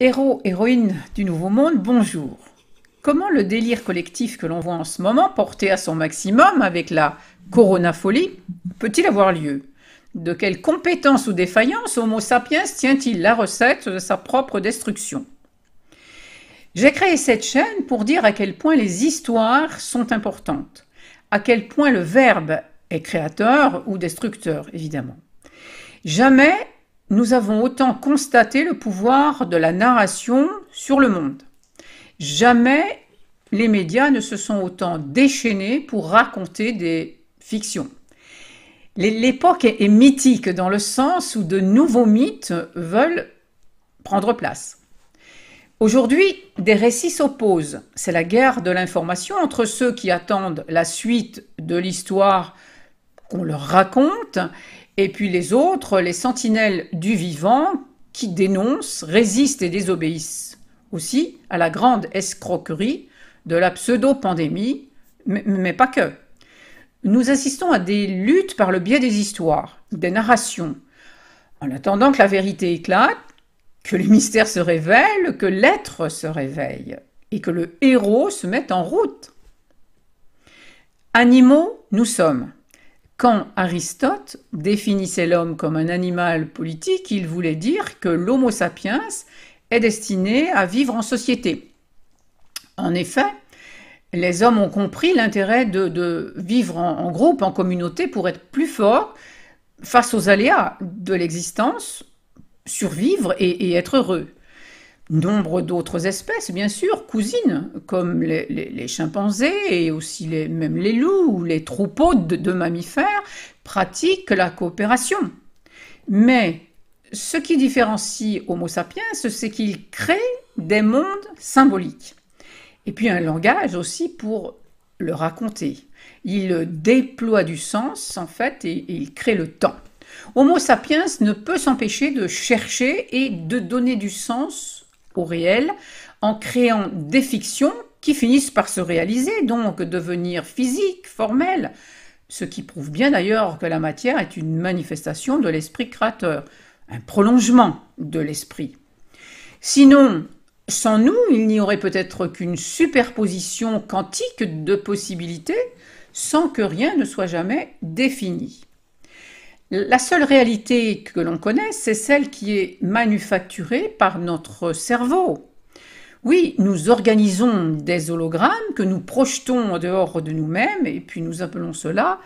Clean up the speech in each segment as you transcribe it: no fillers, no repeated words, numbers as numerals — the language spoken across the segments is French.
Héros, héroïnes du Nouveau Monde, bonjour. Comment le délire collectif que l'on voit en ce moment, porté à son maximum avec la coronafolie, peut-il avoir lieu? De quelle compétence ou défaillance Homo sapiens tient-il la recette de sa propre destruction? J'ai créé cette chaîne pour dire à quel point les histoires sont importantes, à quel point le verbe est créateur ou destructeur, évidemment. Jamais nous avons autant constaté le pouvoir de la narration sur le monde. Jamais les médias ne se sont autant déchaînés pour raconter des fictions. L'époque est mythique dans le sens où de nouveaux mythes veulent prendre place. Aujourd'hui, des récits s'opposent. C'est la guerre de l'information entre ceux qui attendent la suite de l'histoire qu'on leur raconte et puis les autres, les sentinelles du vivant, qui dénoncent, résistent et désobéissent aussi à la grande escroquerie de la pseudo-pandémie, mais pas que. Nous assistons à des luttes par le biais des histoires, des narrations, en attendant que la vérité éclate, que les mystères se révèlent, que l'être se réveille et que le héros se mette en route. Animaux, nous sommes. Quand Aristote définissait l'homme comme un animal politique, il voulait dire que l'Homo sapiens est destiné à vivre en société. En effet, les hommes ont compris l'intérêt de vivre en groupe, en communauté, pour être plus forts face aux aléas de l'existence, survivre et être heureux. Nombre d'autres espèces, bien sûr, cousines, comme les chimpanzés et aussi même les loups ou les troupeaux de mammifères, pratiquent la coopération. Mais ce qui différencie Homo sapiens, c'est qu'il crée des mondes symboliques. Et puis un langage aussi pour le raconter. Il déploie du sens, en fait, et il crée le temps. Homo sapiens ne peut s'empêcher de chercher et de donner du sens au réel en créant des fictions qui finissent par se réaliser, donc devenir physiques, formelles, ce qui prouve bien d'ailleurs que la matière est une manifestation de l'esprit créateur, un prolongement de l'esprit. Sinon, sans nous, il n'y aurait peut-être qu'une superposition quantique de possibilités sans que rien ne soit jamais défini. La seule réalité que l'on connaît, c'est celle qui est manufacturée par notre cerveau. Oui, nous organisons des hologrammes que nous projetons en dehors de nous-mêmes et puis nous appelons cela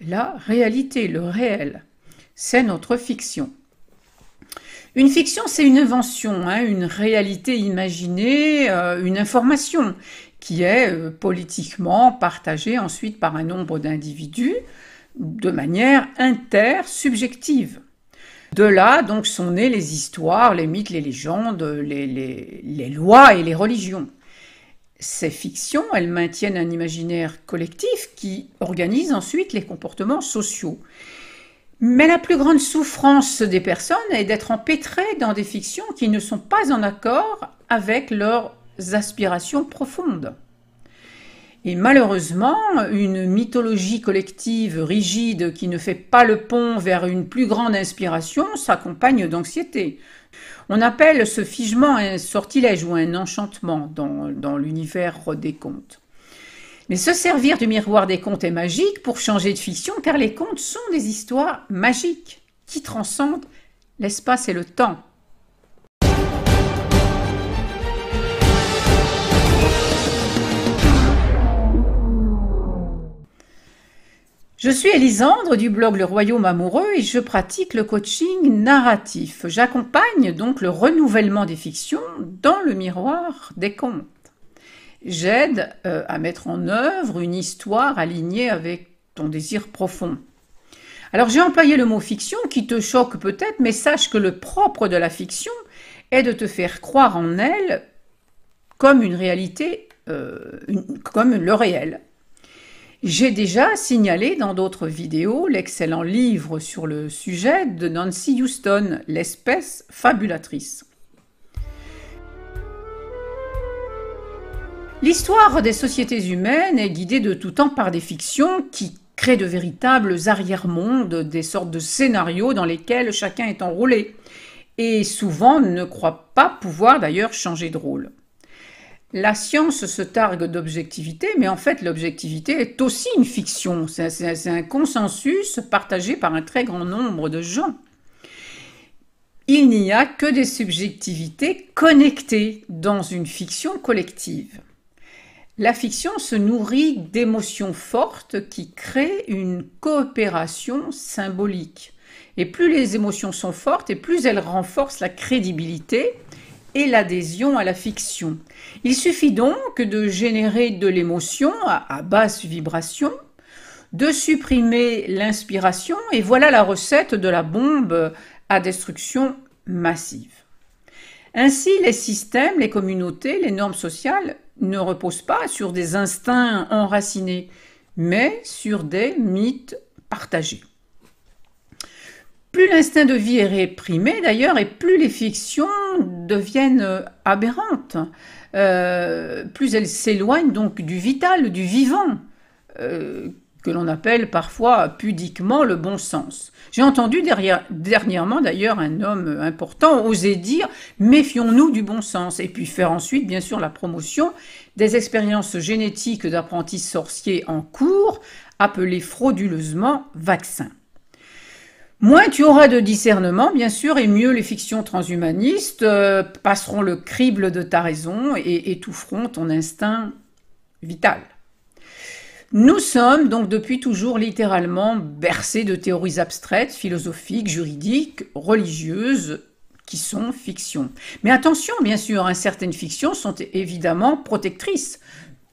la réalité, le réel. C'est notre fiction. Une fiction, c'est une invention, une réalité imaginée, une information qui est politiquement partagée ensuite par un nombre d'individus de manière intersubjective. De là, donc, sont nées les histoires, les mythes, les légendes, les lois et les religions. Ces fictions, elles maintiennent un imaginaire collectif qui organise ensuite les comportements sociaux. Mais la plus grande souffrance des personnes est d'être empêtrées dans des fictions qui ne sont pas en accord avec leurs aspirations profondes. Et malheureusement, une mythologie collective rigide qui ne fait pas le pont vers une plus grande inspiration s'accompagne d'anxiété. On appelle ce figement un sortilège ou un enchantement dans l'univers des contes. Mais se servir du miroir des contes est magique pour changer de fiction, car les contes sont des histoires magiques qui transcendent l'espace et le temps. Je suis Elisandre du blog Le Royaume Amoureux et je pratique le coaching narratif. J'accompagne donc le renouvellement des fictions dans le miroir des contes. J'aide à mettre en œuvre une histoire alignée avec ton désir profond. Alors j'ai employé le mot fiction qui te choque peut-être, mais sache que le propre de la fiction est de te faire croire en elle comme une réalité, comme le réel. J'ai déjà signalé dans d'autres vidéos l'excellent livre sur le sujet de Nancy Houston, L'espèce fabulatrice. L'histoire des sociétés humaines est guidée de tout temps par des fictions qui créent de véritables arrière-mondes, des sortes de scénarios dans lesquels chacun est enrôlé et souvent ne croient pas pouvoir d'ailleurs changer de rôle. La science se targue d'objectivité, mais en fait l'objectivité est aussi une fiction, c'est un consensus partagé par un très grand nombre de gens. Il n'y a que des subjectivités connectées dans une fiction collective. La fiction se nourrit d'émotions fortes qui créent une coopération symbolique. Et plus les émotions sont fortes, et plus elles renforcent la crédibilité et l'adhésion à la fiction. Il suffit donc de générer de l'émotion à basse vibration, de supprimer l'inspiration, et voilà la recette de la bombe à destruction massive. Ainsi, les systèmes, les communautés, les normes sociales ne reposent pas sur des instincts enracinés, mais sur des mythes partagés. Plus l'instinct de vie est réprimé d'ailleurs, et plus les fictions deviennent aberrantes, plus elles s'éloignent donc du vital, du vivant, que l'on appelle parfois pudiquement le bon sens. J'ai entendu dernièrement d'ailleurs un homme important oser dire « méfions-nous du bon sens » et puis faire ensuite bien sûr la promotion des expériences génétiques d'apprentis sorciers en cours, appelées frauduleusement vaccins. Moins tu auras de discernement, bien sûr, et mieux les fictions transhumanistes passeront le crible de ta raison et étoufferont ton instinct vital. Nous sommes donc depuis toujours littéralement bercés de théories abstraites, philosophiques, juridiques, religieuses, qui sont fictions. Mais attention, bien sûr, certaines fictions sont évidemment protectrices,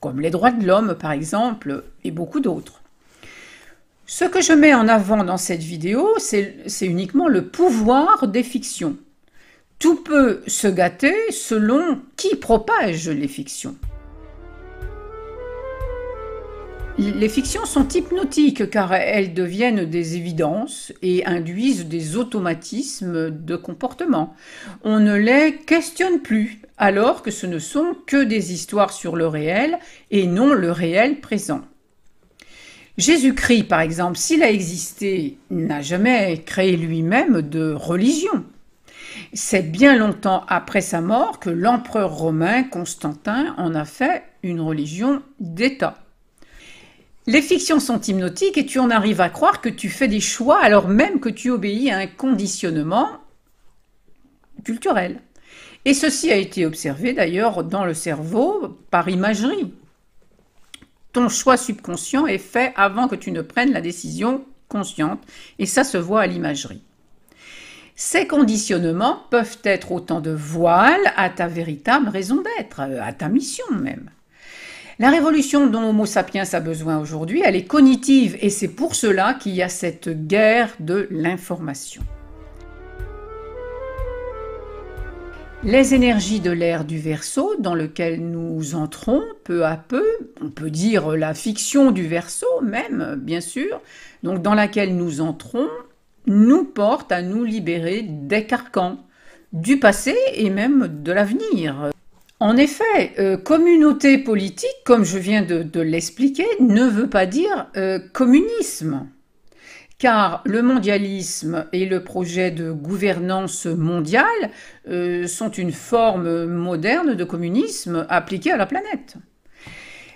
comme les droits de l'homme par exemple, et beaucoup d'autres. Ce que je mets en avant dans cette vidéo, c'est uniquement le pouvoir des fictions. Tout peut se gâter selon qui propage les fictions. Les fictions sont hypnotiques car elles deviennent des évidences et induisent des automatismes de comportement. On ne les questionne plus, alors que ce ne sont que des histoires sur le réel et non le réel présent. Jésus-Christ, par exemple, s'il a existé, n'a jamais créé lui-même de religion. C'est bien longtemps après sa mort que l'empereur romain Constantin en a fait une religion d'État. Les fictions sont hypnotiques et tu en arrives à croire que tu fais des choix alors même que tu obéis à un conditionnement culturel. Et ceci a été observé d'ailleurs dans le cerveau par imagerie. Ton choix subconscient est fait avant que tu ne prennes la décision consciente et ça se voit à l'imagerie. Ces conditionnements peuvent être autant de voiles à ta véritable raison d'être, à ta mission même. La révolution dont Homo sapiens a besoin aujourd'hui, elle est cognitive et c'est pour cela qu'il y a cette guerre de l'information. Les énergies de l'ère du Verseau dans lequel nous entrons peu à peu, on peut dire la fiction du Verseau même, bien sûr, donc dans laquelle nous entrons, nous portent à nous libérer des carcans, du passé et même de l'avenir. En effet, communauté politique, comme je viens de l'expliquer, ne veut pas dire communisme. Car le mondialisme et le projet de gouvernance mondiale sont une forme moderne de communisme appliquée à la planète.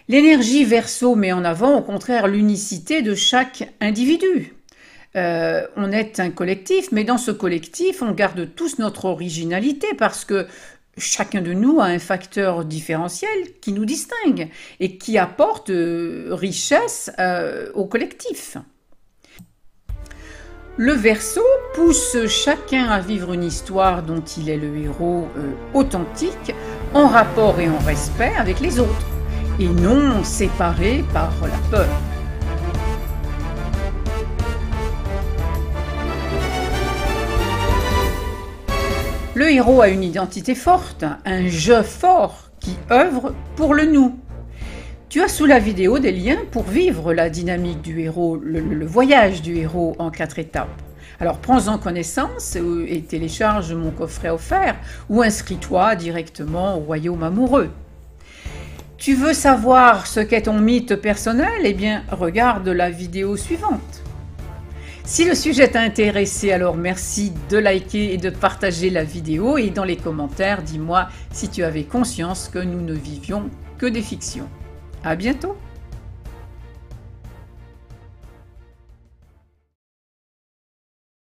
L'énergie Verseau met en avant au contraire l'unicité de chaque individu. On est un collectif, mais dans ce collectif, on garde tous notre originalité parce que chacun de nous a un facteur différentiel qui nous distingue et qui apporte richesse au collectif. Le Verseau pousse chacun à vivre une histoire dont il est le héros authentique, en rapport et en respect avec les autres, et non séparé par la peur. Le héros a une identité forte, un je fort qui œuvre pour le nous. Tu as sous la vidéo des liens pour vivre la dynamique du héros, le voyage du héros en 4 étapes. Alors prends-en connaissance et télécharge mon coffret offert ou inscris-toi directement au royaume amoureux. Tu veux savoir ce qu'est ton mythe personnel? Eh bien, regarde la vidéo suivante. Si le sujet t'a intéressé, alors merci de liker et de partager la vidéo, et dans les commentaires, dis-moi si tu avais conscience que nous ne vivions que des fictions. À bientôt!